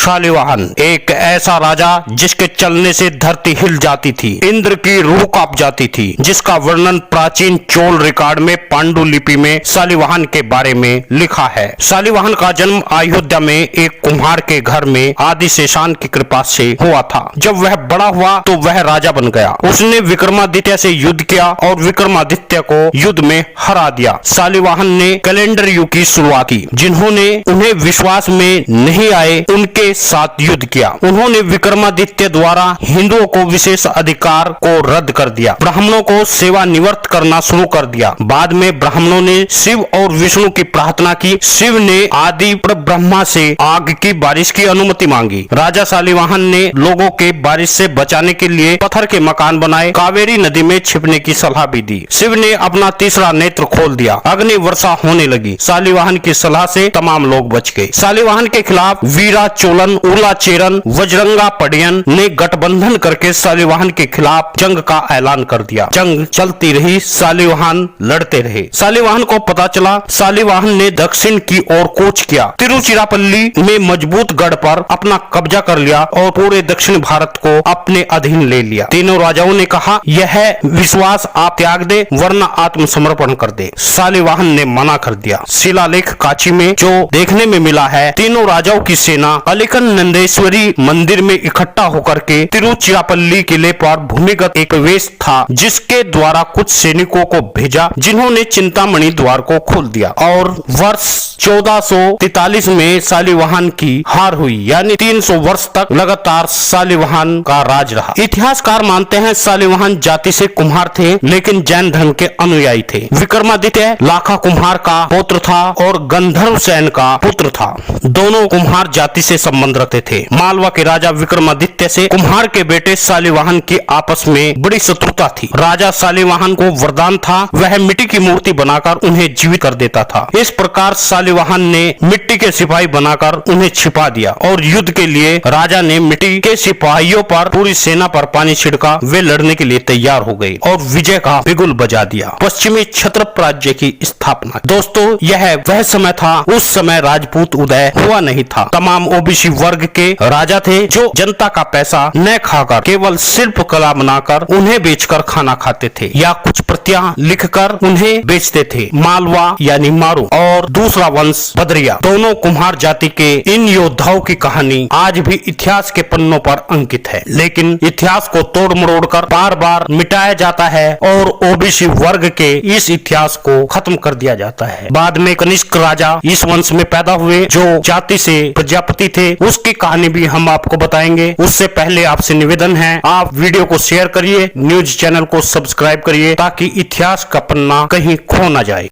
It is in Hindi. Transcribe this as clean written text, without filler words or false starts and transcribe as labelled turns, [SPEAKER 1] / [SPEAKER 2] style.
[SPEAKER 1] शालिवाहन एक ऐसा राजा जिसके चलने से धरती हिल जाती थी, इंद्र की रूह कांप जाती थी, जिसका वर्णन प्राचीन चोल रिकॉर्ड में पांडुलिपि में शालिवाहन के बारे में लिखा है। शालिवाहन का जन्म अयोध्या में एक कुम्हार के घर में आदि शेषान की कृपा से हुआ था। जब वह बड़ा हुआ तो वह राजा बन गया। उसने विक्रमादित्य से युद्ध किया और विक्रमादित्य को युद्ध में हरा दिया। शालिवाहन ने कैलेंडर युग की शुरुआत की। जिन्होंने उन्हें विश्वास में नहीं आए उनके साथ युद्ध किया। उन्होंने विक्रमादित्य द्वारा हिंदुओं को विशेष अधिकार को रद्द कर दिया, ब्राह्मणों को सेवा निवृत्त करना शुरू कर दिया। बाद में ब्राह्मणों ने शिव और विष्णु की प्रार्थना की। शिव ने आदि ब्रह्मा से आग की बारिश की अनुमति मांगी। राजा शालिवाहन ने लोगों के बारिश से बचाने के लिए पत्थर के मकान बनाए, कावेरी नदी में छिपने की सलाह भी दी। शिव ने अपना तीसरा नेत्र खोल दिया, अग्नि वर्षा होने लगी। शालिवाहन की सलाह से तमाम लोग बच गए। शालिवाहन के खिलाफ वीरा चोलन, उला चेरन, वज्रंगा पडियन ने गठबंधन करके शालिवाहन के खिलाफ जंग का ऐलान कर दिया। जंग चलती रही, शालिवाहन लड़ते रहे। शालिवाहन को पता चला, शालिवाहन ने दक्षिण की ओर कूच किया। तिरुचिरापल्ली में मजबूत गढ़ पर अपना कब्जा कर लिया और पूरे दक्षिण भारत को अपने अधीन ले लिया। तीनों राजाओं ने कहा, यह विश्वास आप त्याग दे वरना आत्मसमर्पण कर दे। शालिवाहन ने मना कर दिया। शिलालेख काची में जो देखने में मिला है, तीनों राजाओं की सेना अलकनंदेश्वरी मंदिर में इकट्ठा होकर के तिरुचिरापल्ली किले पर भूमिगत एक प्रवेश था, जिसके द्वारा कुछ सैनिकों को भेजा, जिन्होंने चिंतामणि द्वार को खोल दिया। और वर्ष 1443 में शालिवाहन की हार हुई, यानी 300 वर्ष तक लगातार शालिवाहन का राज रहा। इतिहासकार मानते हैं शालिवाहन जाति से कुम्हार थे, लेकिन जैन धर्म के अनुयायी थे। विक्रमादित्य लाखा कुम्हार का पुत्र था और गंधर्व सेन का पुत्र था। दोनों कुम्हार जाति से संबंध रखते थे। मालवा के राजा विक्रमादित्य से कुम्हार के बेटे शालिवाहन की आपस में बड़ी शत्रुता थी। राजा शालिवाहन को वरदान था, वह मिट्टी की मूर्ति बनाकर उन्हें जीवित कर देता था। इस प्रकार शालिवाहन ने मिट्टी के सिपाही बनाकर उन्हें छिपा दिया और युद्ध के लिए राजा ने मिट्टी के सिपाहियों पर पूरी सेना पर पानी छिड़का। वे लड़ने के लिए तैयार हो गए और विजय का बिगुल बजा दिया। पश्चिमी क्षत्रप राज्य की स्थापना। दोस्तों, यह वह समय था, उस समय राजपूत उदय हुआ नहीं था। तमाम ओबीसी वर्ग के राजा थे जो जनता का पैसा न खाकर केवल शिल्प कला बनाकर उन्हें बेचकर खाना खाते थे या कुछ प्रतियां लिखकर उन्हें बेचते थे। मालवा यानी मारू और दूसरा वंश बदरिया, दोनों कुम्हार जाति के इन योद्धाओं की कहानी आज भी इतिहास के पन्नों पर अंकित है। लेकिन इतिहास को तोड़ मरोड़ कर बार बार मिटाया जाता है और ओबीसी वर्ग के इस इतिहास को खत्म कर दिया जाता है। बाद में कनिष्क राजा इस वंश में पैदा हुए जो जाति से प्रजापति थे, उसकी कहानी भी हम आपको बताएंगे। उससे पहले आपसे निवेदन है, आप वीडियो को शेयर करिए, न्यूज चैनल को सब्सक्राइब करिए ताकि इतिहास का पन्ना कहीं खो न जाए।